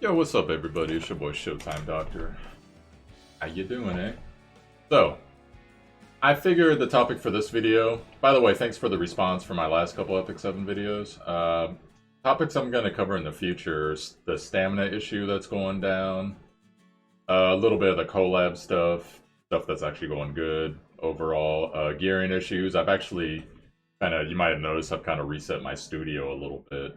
Yo, what's up, everybody? It's your boy Showtimedr. How you doing, eh? So, I figured the topic for this video. By the way, thanks for the response for my last couple Epic 7 videos. Topics I'm going to cover in the future is the stamina issue that's going down, a little bit of the collab stuff that's actually going good overall, gearing issues. I've actually you might have noticed, I've kind of reset my studio a little bit.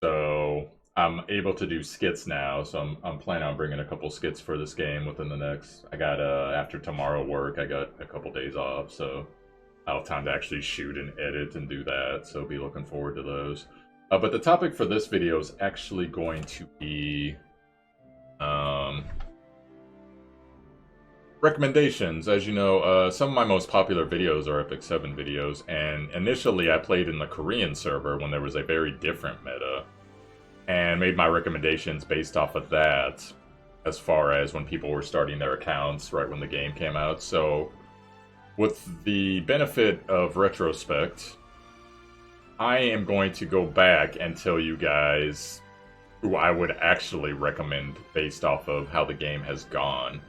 So I'm able to do skits now, so I'm planning on bringing a couple skits for this game within the next. I got after tomorrow work, I got a couple days off, so I'll have time to actually shoot and edit and do that. So be looking forward to those. But the topic for this video is actually going to be recommendations. As you know, some of my most popular videos are Epic 7 videos, and initially I played in the Korean server when there was a very different meta, and made my recommendations based off of that, as far as when people were starting their accounts right when the game came out. So, with the benefit of retrospect, I am going to go back and tell you guys who I would actually recommend based off of how the game has gone,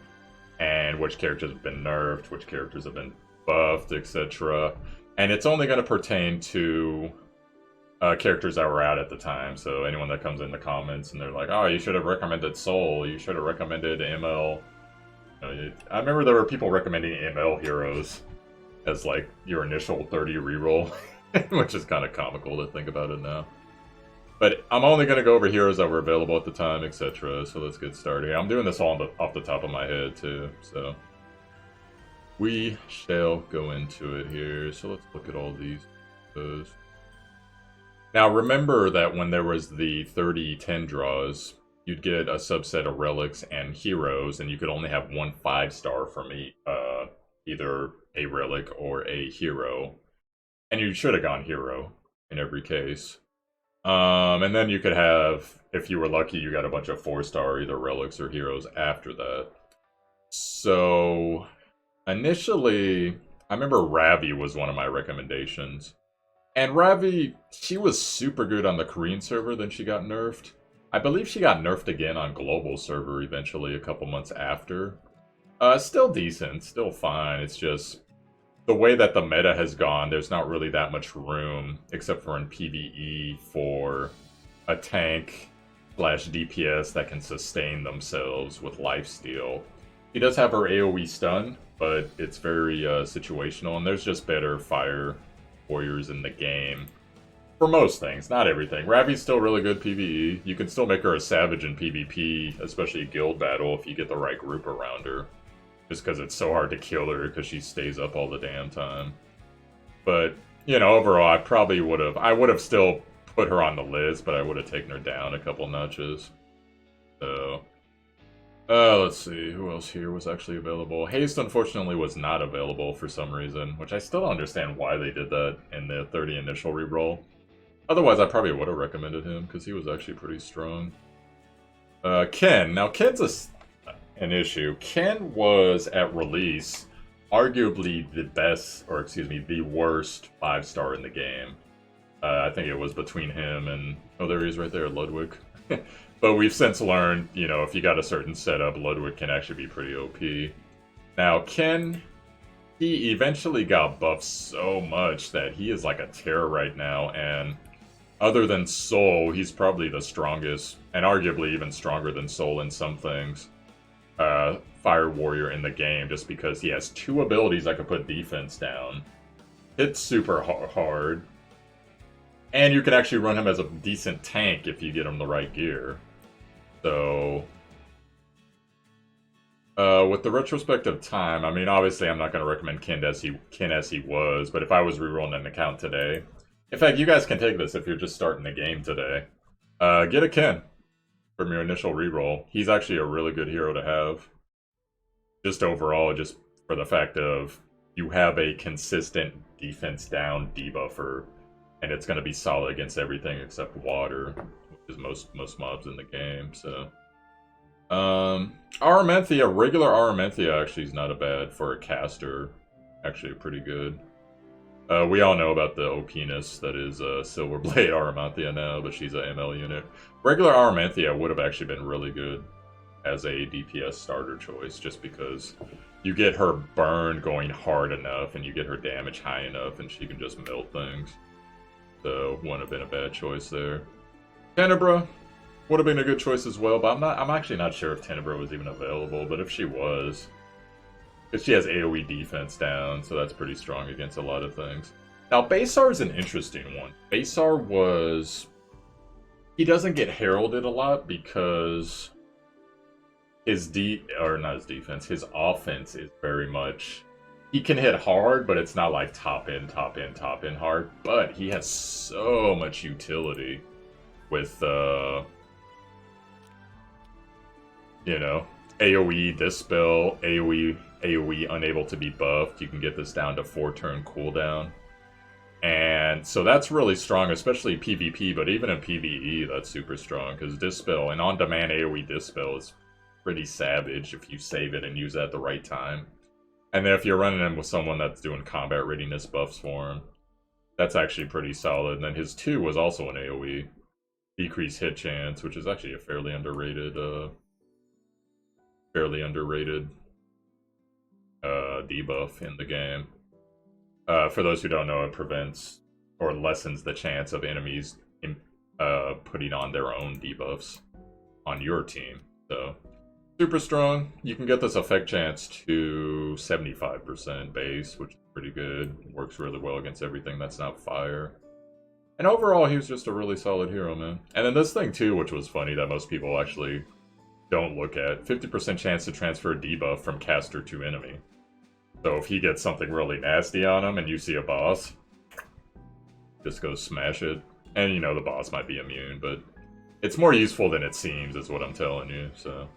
and which characters have been nerfed, which characters have been buffed, etc. And it's only going to pertain to characters that were out at the time. So anyone that comes in the comments and they're like, oh, you should have recommended Soul, you should have recommended ML. I remember there were people recommending ML heroes as like your initial 30 reroll, which is kind of comical to think about it now. But I'm only going to go over heroes that were available at the time, etc. So let's get started. I'm doing this all off the top of my head too, so we shall go into it here. So let's look at all these. Now remember that when there was the 30-10 draws, you'd get a subset of relics and heroes, and you could only have one 5-star from either a relic or a hero. And you should have gone hero in every case. And then you could have, if you were lucky, you got a bunch of 4-star either relics or heroes after that. So initially, I remember Rabi was one of my recommendations. And Rabi, she was super good on the Korean server, then she got nerfed. I believe she got nerfed again on global server eventually a couple months after. Still decent, still fine. It's just the way that the meta has gone, there's not really that much room, except for in PvE, for a tank slash DPS that can sustain themselves with lifesteal. She does have her AoE stun, but it's very situational, and there's just better fire warriors in the game. For most things, not everything. Ravi's still really good PvE. You can still make her a savage in PvP, especially guild battle, if you get the right group around her. Just because it's so hard to kill her because she stays up all the damn time. But, you know, overall, I would have still put her on the list, but I would have taken her down a couple notches. So, let's see, who else here was actually available? Haste, unfortunately, was not available for some reason, which I still don't understand why they did that in the 30 initial reroll. Otherwise, I probably would have recommended him, because he was actually pretty strong. Ken. Now, Ken's an issue. Ken was, at release, arguably the best, or excuse me, the worst 5-star in the game. I think it was between him and... oh, there he is right there, Ludwig. But we've since learned, you know, if you got a certain setup, Ludwig can actually be pretty OP. Now, Ken, he eventually got buffed so much that he is like a terror right now, and other than Soul, he's probably the strongest, and arguably even stronger than Soul in some things, Fire Warrior in the game, just because he has 2 abilities that can put defense down, hits super hard, and you can actually run him as a decent tank if you get him the right gear. So, with the retrospective time, I mean, obviously I'm not going to recommend Ken as he was, but if I was rerolling an account today, in fact, you guys can take this if you're just starting the game today, get a Ken from your initial reroll. He's actually a really good hero to have. Just overall, just for the fact of you have a consistent defense down debuffer, and it's going to be solid against everything except water, which is most mobs in the game. So, Aramenthia, regular Aramenthia actually is not a bad for a caster. Actually, pretty good. We all know about the OP-ness that is Silverblade Aramanthia now, but she's a ML unit. Regular Aramanthia would have actually been really good as a DPS starter choice, just because you get her burn going hard enough, and you get her damage high enough, and she can just melt things. So wouldn't have been a bad choice there. Tenebra would have been a good choice as well, but I'm actually not sure if Tenebra was even available. But if she was, because she has AoE defense down, so that's pretty strong against a lot of things. Now, Basar is an interesting one. Basar was... He doesn't get heralded a lot because his not his defense, his offense is very much... He can hit hard, but it's not like top in hard. But he has so much utility with, you know, AoE Dispel, AoE unable to be buffed. You can get this down to 4-turn cooldown. And so that's really strong, especially PvP, but even in PvE, that's super strong, because Dispel, and on-demand AoE Dispel is pretty savage if you save it and use it at the right time. And then if you're running in with someone that's doing combat readiness buffs for him, that's actually pretty solid. And then his 2 was also an AoE. Decreased hit chance, which is actually a fairly underrated debuff in the game. For those who don't know, it prevents or lessens the chance of enemies putting on their own debuffs on your team. So, super strong. You can get this effect chance to 75% base, which is pretty good. Works really well against everything that's not fire. And overall, he was just a really solid hero, man. And then this thing, too, which was funny that most people actually don't look at. 50% chance to transfer a debuff from caster to enemy. So if he gets something really nasty on him and you see a boss, just go smash it. And, you know, the boss might be immune, but it's more useful than it seems, is what I'm telling you, so...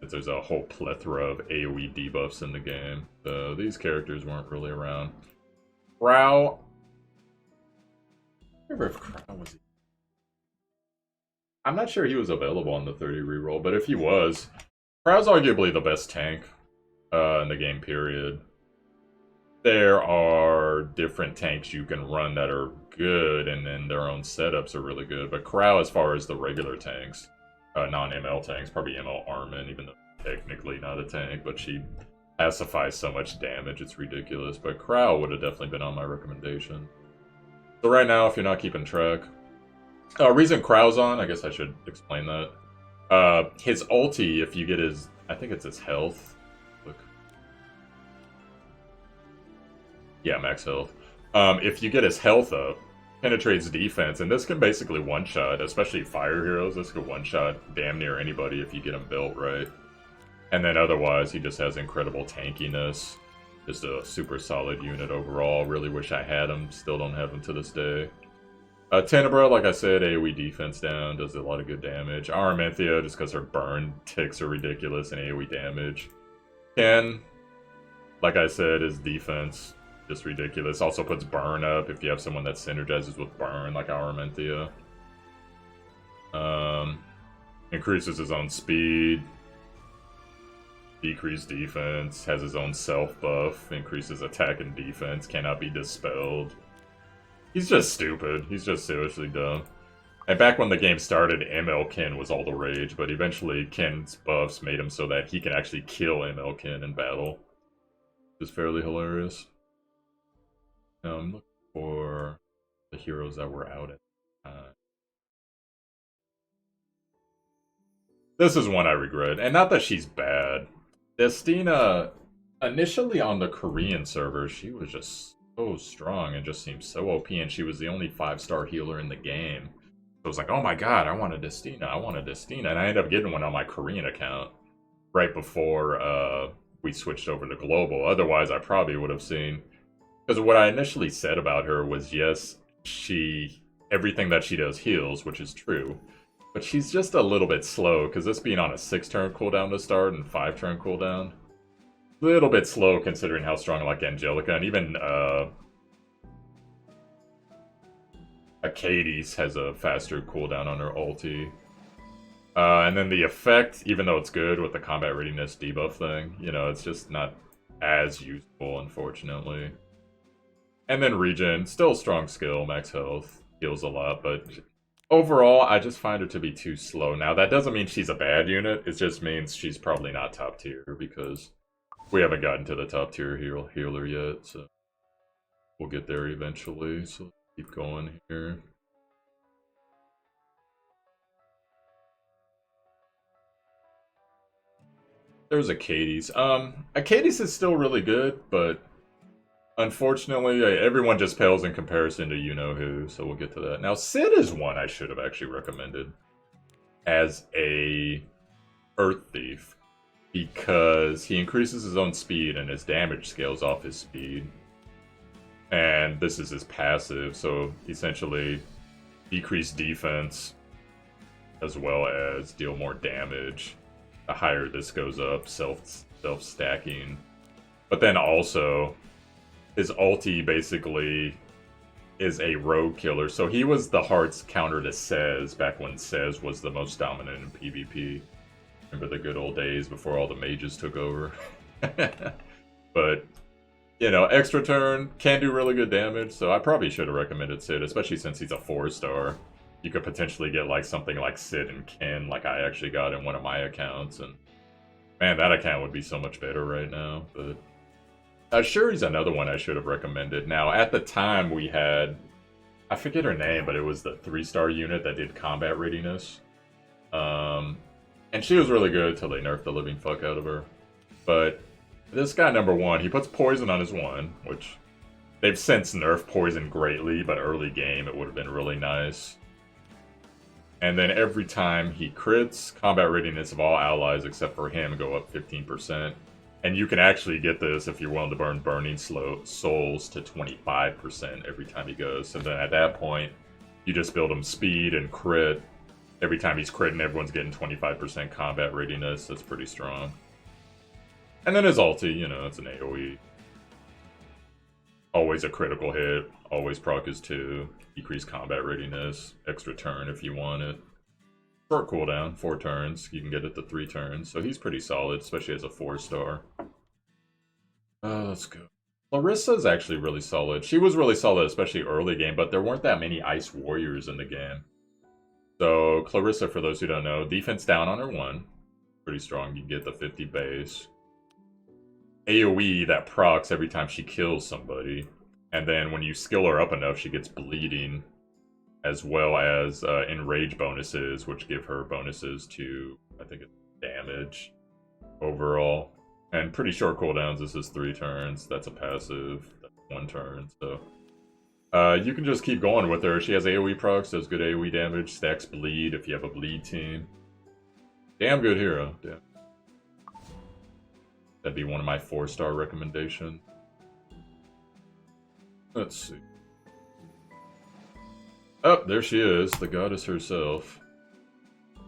There's a whole plethora of AoE debuffs in the game, so these characters weren't really around. Crowl... I remember if Crowl was... I'm not sure he was available on the 30 reroll, but if he was, Crowl's arguably the best tank in the game, period. There are different tanks you can run that are good, and then their own setups are really good, but Crowl, as far as the regular tanks, non-ML tanks, probably ML Armin, even though technically not a tank, but she pacifies so much damage, it's ridiculous. But Crowl would have definitely been on my recommendation. So right now, if you're not keeping track, reason Crowl's on, I guess I should explain that. His ulti, if you get his, I think it's his health. Look. Yeah, max health. If you get his health up, penetrates defense, and this can basically one-shot, especially fire heroes, this could one-shot damn near anybody if you get him built right. And then otherwise, he just has incredible tankiness. Just a super solid unit overall. Really wish I had him. Still don't have him to this day. Tenebra, like I said, AoE defense down, does a lot of good damage. Aramanthia, just because her burn ticks are ridiculous and AoE damage. Ken, like I said, his defense, just ridiculous. Also puts burn up if you have someone that synergizes with burn, like Aramanthia. Increases his own speed. Decreased defense, has his own self buff, increases attack and defense, cannot be dispelled. He's just stupid. He's just seriously dumb. And back when the game started, ML Ken was all the rage, but eventually Ken's buffs made him so that he can actually kill ML Ken in battle. Which is fairly hilarious. Now I'm looking for the heroes that were out at the time. This is one I regret, and not that she's bad. Destina, initially on the Korean server, she was just so strong and just seemed so OP, and she was the only 5-star healer in the game. So I was like, oh my god, I want a Destina, I want a Destina, and I ended up getting one on my Korean account right before we switched over to global. Otherwise, I probably would have seen... Because what I initially said about her was, yes, everything that she does heals, which is true. But she's just a little bit slow, because this being on a 6-turn cooldown to start and 5-turn cooldown. A little bit slow considering how strong like Angelica, and even Acades has a faster cooldown on her ulti. And then the effect, even though it's good with the combat readiness debuff thing, you know, it's just not as useful, unfortunately. And then regen, still strong skill, max health, heals a lot, but overall, I just find her to be too slow. Now, that doesn't mean she's a bad unit, it just means she's probably not top tier, because we haven't gotten to the top tier healer yet, so we'll get there eventually, so let's keep going here. There's Acades. Acades is still really good, but unfortunately, everyone just pales in comparison to you-know-who, so we'll get to that. Now, Sid is one I should have actually recommended as a Earth Thief, because he increases his own speed and his damage scales off his speed. And this is his passive, so essentially decrease defense as well as deal more damage. The higher this goes up, self-stacking. But then also, his ulti basically is a rogue killer. So he was the heart's counter to Sez back when Sez was the most dominant in PvP. Remember the good old days before all the mages took over? But, you know, extra turn can do really good damage, so I probably should have recommended Sid, especially since he's a 4-star. You could potentially get like something like Sid and Ken, like I actually got in one of my accounts, and man, that account would be so much better right now. But Shuri's another one I should have recommended. Now, at the time we had, I forget her name, but it was the 3-star unit that did combat readiness. And she was really good till they nerfed the living fuck out of her. But this guy, number 1, he puts poison on his 1, which they've since nerfed poison greatly, but early game it would have been really nice. And then every time he crits, combat readiness of all allies except for him go up 15%. And you can actually get this if you're willing to burn Burning Souls to 25% every time he goes. So then at that point, you just build him speed and crit. Every time he's critting, everyone's getting 25% combat readiness. That's pretty strong. And then his ulti, you know, it's an AoE. Always a critical hit, always proc is 2, decrease combat readiness, extra turn if you want it. Short cooldown, 4 turns, you can get it to 3 turns, so he's pretty solid, especially as a 4-star. Let's go. Larissa's actually really solid. She was really solid, especially early game, but there weren't that many Ice Warriors in the game. So, Clarissa, for those who don't know, defense down on her 1. Pretty strong, you can get the 50 base. AoE that procs every time she kills somebody, and then when you skill her up enough, she gets bleeding, as well as enrage bonuses, which give her bonuses to, I think it's damage overall, and pretty short cooldowns. This is 3 turns. That's a passive. That's 1 turn. So you can just keep going with her. She has AoE procs, does good AoE damage, stacks bleed if you have a bleed team. Damn good hero. Damn. That'd be one of my 4-star recommendations. Let's see. Oh, there she is, the goddess herself.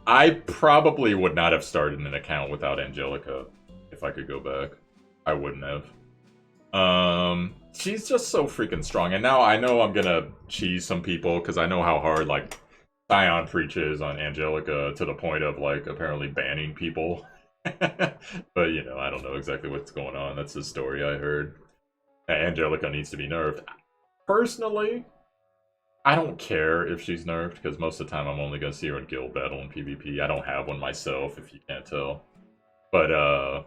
I probably would not have started an account without Angelica if I could go back. I wouldn't have. She's just so freaking strong. And now I know I'm gonna cheese some people because I know how hard, like, Scion preaches on Angelica to the point of, like, apparently banning people. But, you know, I don't know exactly what's going on. That's the story I heard. Angelica needs to be nerfed. Personally, I don't care if she's nerfed, because most of the time I'm only going to see her in guild battle and PvP. I don't have one myself, if you can't tell. But,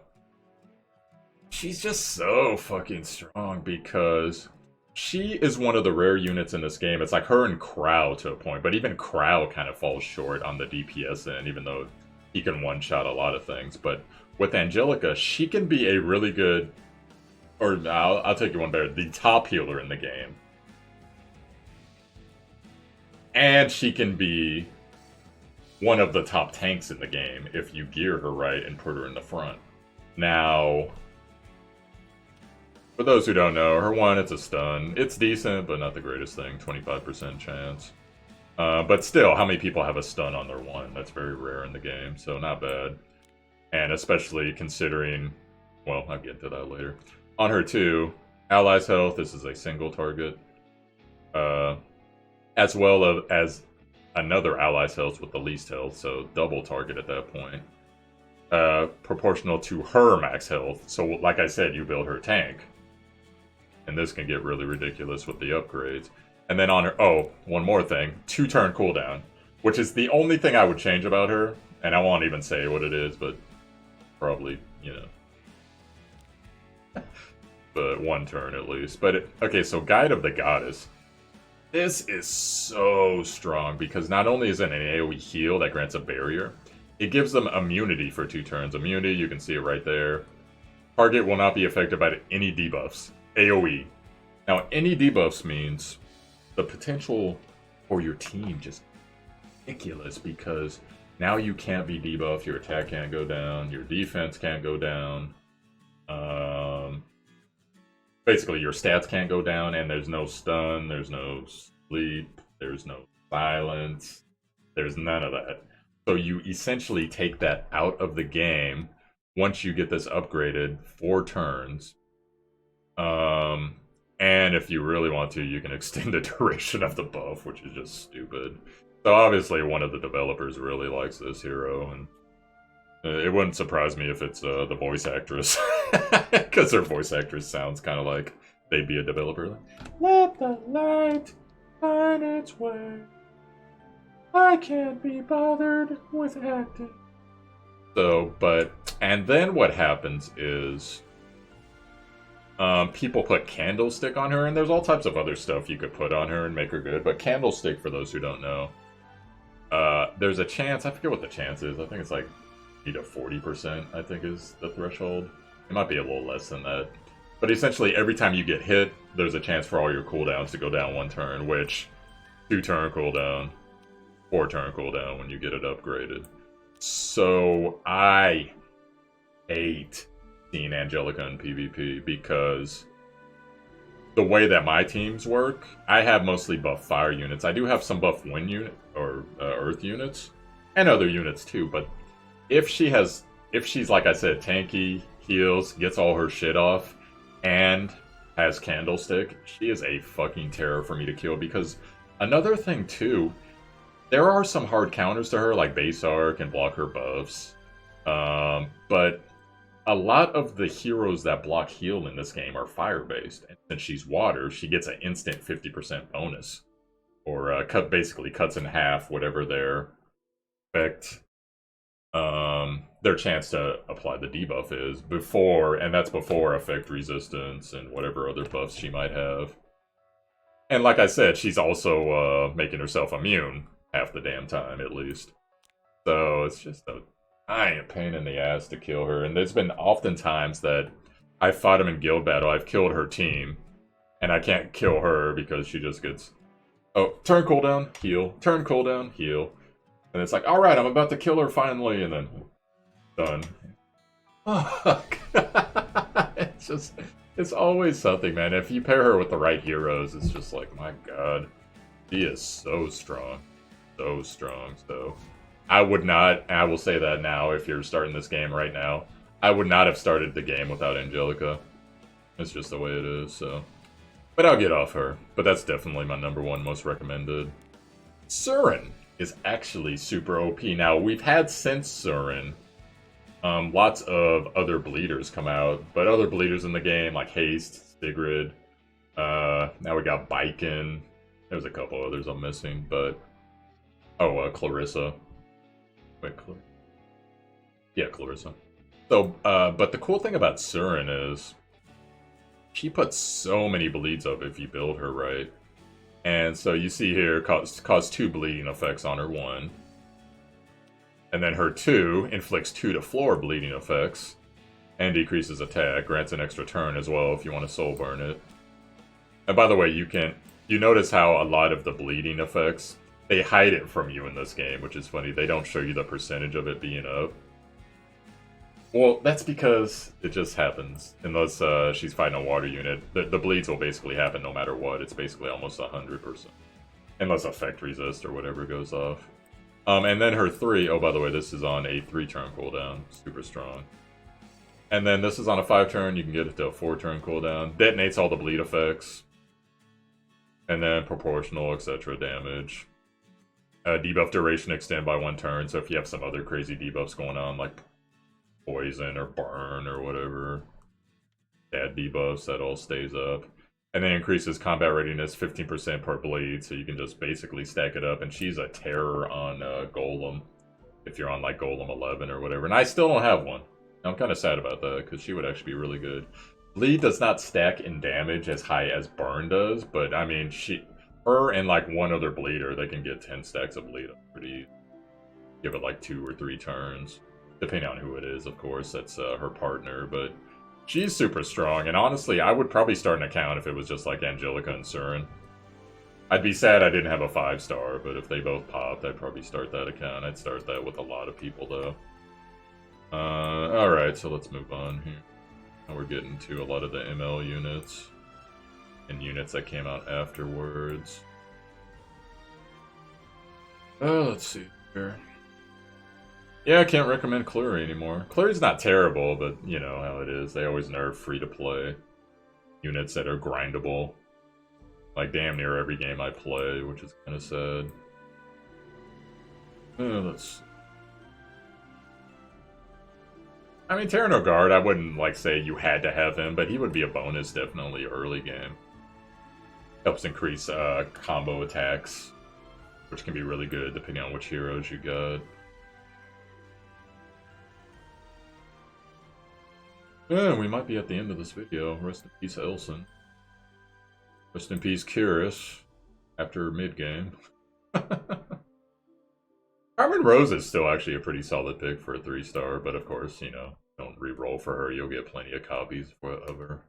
she's just so fucking strong, because she is one of the rare units in this game. It's like her and Crowl to a point, but even Crowl kind of falls short on the DPS end, even though he can one-shot a lot of things. But with Angelica, she can be a really good, or I'll take you one better, the top healer in the game. And she can be one of the top tanks in the game if you gear her right and put her in the front. Now, for those who don't know, her 1, it's a stun. It's decent, but not the greatest thing, 25% chance. But still, how many people have a stun on their 1? That's very rare in the game, so not bad. And especially considering, well, I'll get to that later. On her 2, allies health, this is a single target. As well as another allies health with the least health, so double target at that point. Proportional to her max health, so like I said, you build her tank. And this can get really ridiculous with the upgrades. And then on her, oh, one more thing, 2-turn cooldown, which is the only thing I would change about her. And I won't even say what it is, but probably, you know. But 1 turn at least. But, okay, so Guide of the Goddess. This is so strong because not only is it an AoE heal that grants a barrier, it gives them immunity for 2 turns. Immunity, you can see it right there. Target will not be affected by any debuffs. AoE. Now, any debuffs means the potential for your team just ridiculous because now you can't be debuffed, your attack can't go down, your defense can't go down. Basically, your stats can't go down, and there's no stun, there's no sleep, there's no silence, there's none of that. So you essentially take that out of the game once you get this upgraded 4 turns. And if you really want to, you can extend the duration of the buff, which is just stupid. So obviously one of the developers really likes this hero, and it wouldn't surprise me if it's the voice actress. Because their voice actress sounds kind of like they'd be a developer. Like, let the light find its way. I can't be bothered with acting. So, and then what happens is people put Candlestick on her, and there's all types of other stuff you could put on her and make her good, but Candlestick, for those who don't know, there's a chance, I forget what the chance is, I think it's like 30 to 40%, I think is the threshold. It might be a little less than that. But essentially, every time you get hit, there's a chance for all your cooldowns to go down 1 turn, which 2-turn cooldown, 4-turn cooldown when you get it upgraded. So, I hate seeing Angelica in PvP because the way that my teams work, I have mostly buff fire units. I do have some buff wind unit or earth units and other units too, but if she's, like I said, tanky, heals, gets all her shit off, and has Candlestick, she is a fucking terror for me to kill. Because another thing too, there are some hard counters to her, like Basar can block her buffs, but a lot of the heroes that block heal in this game are fire-based, and since she's water, she gets an instant 50% bonus, or basically cuts in half whatever their effect. Their chance to apply the debuff is before, and that's before effect resistance and whatever other buffs she might have. And like I said, she's also making herself immune half the damn time, at least. So it's just a giant pain in the ass to kill her. And there's been often times that I fought him in guild battle, I've killed her team, and I can't kill her because she just gets, oh, turn cooldown, heal, turn cooldown, heal. And it's like, alright, I'm about to kill her finally, and then done. Fuck. It's always something, man. If you pair her with the right heroes, it's just like, my god. She is so strong. So strong, so. I would not, and I will say that now, if you're starting this game right now, I would not have started the game without Angelica. It's just the way it is, so. But I'll get off her. But that's definitely my #1 most recommended. Suren is actually super OP. Now, we've had since Suren, lots of other bleeders come out, but other bleeders in the game, like Haste, Sigrid, now we got Biken, there's a couple others I'm missing, but, Clarissa. Wait, yeah, Clarissa. So, but the cool thing about Suren is, she puts so many bleeds up if you build her right. And so you see here, cause 2 bleeding effects on her 1. And then her 2 inflicts 2 to floor bleeding effects. And decreases attack, grants an extra turn as well if you want to soul burn it. And by the way, you notice how a lot of the bleeding effects, they hide it from you in this game, which is funny. They don't show you the percentage of it being up. Well, that's because it just happens. Unless she's fighting a water unit. The bleeds will basically happen no matter what. It's basically almost 100%. Unless effect resist or whatever goes off. And then her 3, oh by the way, this is on a 3-turn cooldown. Super strong. And then this is on a 5-turn, you can get it to a 4-turn cooldown. Detonates all the bleed effects. And then proportional, etc. damage. Debuff duration extend by 1 turn, so if you have some other crazy debuffs going on, like poison or burn or whatever, add debuffs, that all stays up. And then increases combat readiness 15% per bleed, so you can just basically stack it up. And she's a terror on Golem, if you're on like Golem 11 or whatever. And I still don't have one. I'm kind of sad about that, because she would actually be really good. Bleed does not stack in damage as high as Burn does, but I mean, her and like one other bleeder, they can get 10 stacks of bleed pretty. Give it like 2 or 3 turns, depending on who it is, of course. That's her partner, but she's super strong. And honestly, I would probably start an account if it was just like Angelica and Suren. I'd be sad I didn't have a 5-star, but if they both popped, I'd probably start that account. I'd start that with a lot of people, though. Alright, so let's move on here. Now we're getting to a lot of the ML units and units that came out afterwards. Let's see here. Yeah, I can't recommend Clury anymore. Clury's not terrible, but you know how it is. They always nerf free-to-play units that are grindable. Like damn near every game I play, which is kind of sad. Let's... I mean, Terrano Guard, I wouldn't like say you had to have him, but he would be a bonus definitely early game. Helps increase combo attacks, which can be really good depending on which heroes you got. We might be at the end of this video. Rest in peace, Elson. Rest in peace, Curious. After mid-game. Carmen Rose is still actually a pretty solid pick for a 3-star, but of course, you know, don't re-roll for her. You'll get plenty of copies of her.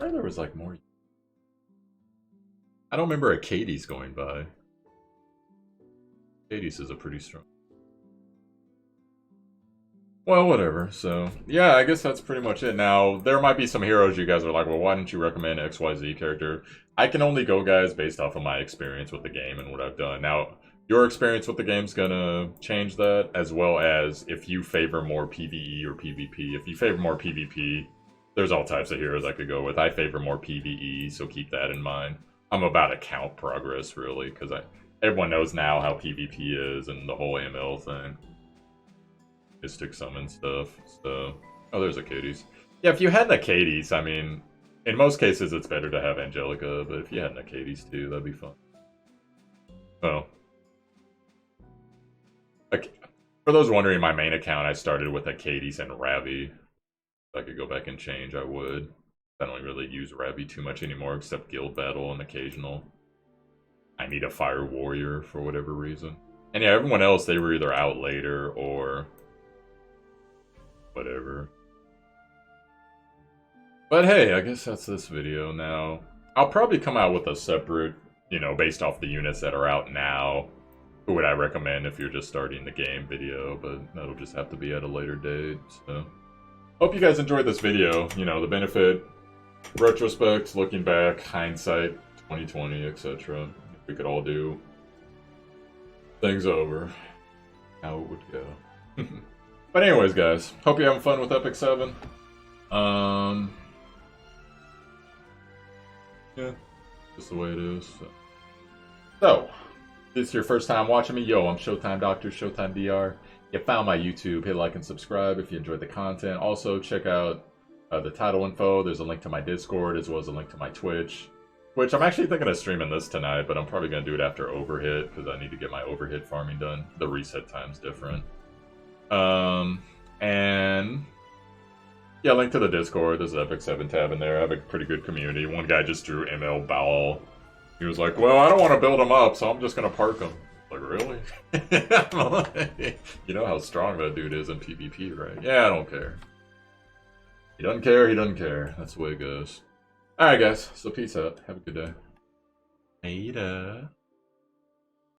I thought there was like more. I don't remember a Katie's going by. Katie's is a pretty strong. Well, whatever. So, yeah, I guess that's pretty much it. Now, there might be some heroes you guys are like, well, why didn't you recommend XYZ character? I can only go, guys, based off of my experience with the game and what I've done. Now, your experience with the game's gonna change that, as well as if you favor more PvE or PvP. If you favor more PvP, there's all types of heroes I could go with. I favor more PvE, so keep that in mind. I'm about account progress, really, because everyone knows now how PvP is and the whole ML thing. Mystic summon stuff, so... Oh, there's a Katie's. Yeah, if you had an Katie's, I mean, in most cases it's better to have Angelica, but if you had an Katie's too, that'd be fun. Oh. For those wondering, my main account, I started with a Katie's and Rabi. If I could go back and change, I would. I don't really use Rabi too much anymore, except guild battle and occasional. I need a Fire Warrior for whatever reason. And yeah, everyone else, they were either out later or... whatever. But hey, I guess that's this video now. I'll probably come out with a separate, you know, based off the units that are out now. Who would I recommend if you're just starting the game video, but that'll just have to be at a later date, so. Hope you guys enjoyed this video. You know, the benefit, retrospect, looking back, hindsight, 2020, etc. We could all do things over, how it would go. But anyways, guys, hope you're having fun with Epic 7. Yeah, just the way it is. So, if this is your first time watching me, yo, I'm Showtime Doctor, Showtime DR. You found my YouTube, hit like and subscribe if you enjoyed the content. Also, check out the title info. There's a link to my Discord, as well as a link to my Twitch. Which I'm actually thinking of streaming this tonight, but I'm probably going to do it after Overhit, because I need to get my Overhit farming done. The reset time's different. And yeah, link to the Discord. There's an Epic 7 tab in there. I have a pretty good community. One guy just drew ML Bowel. He was like, well, I don't want to build him up, so I'm just going to park him. Like, really? You know how strong that dude is in PvP, right? Yeah, I don't care. He doesn't care, he doesn't care. That's the way it goes. Alright, guys. So peace out. Have a good day. Later.